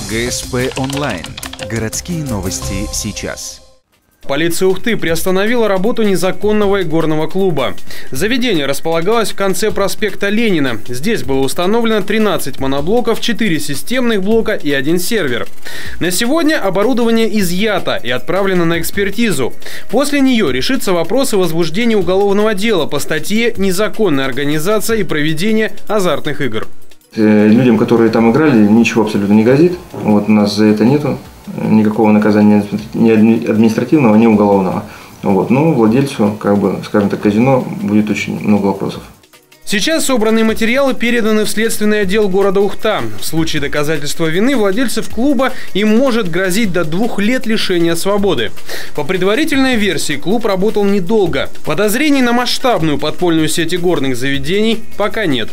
ГСП онлайн. Городские новости сейчас. Полиция Ухты приостановила работу незаконного игорного клуба. Заведение располагалось в конце проспекта Ленина. Здесь было установлено 13 моноблоков, 4 системных блока и 1 сервер. На сегодня оборудование изъято и отправлено на экспертизу. После нее решится вопрос о возбуждении уголовного дела по статье «Незаконная организация и проведение азартных игр». Людям, которые там играли, ничего абсолютно не грозит. Вот у нас за это нету никакого наказания ни административного, ни уголовного. Вот. Но владельцу, скажем так, казино будет очень много вопросов. Сейчас собранные материалы переданы в следственный отдел города Ухта. В случае доказательства вины владельцев клуба им может грозить до 2 лет лишения свободы. По предварительной версии, клуб работал недолго. Подозрений на масштабную подпольную сеть игорных заведений пока нет.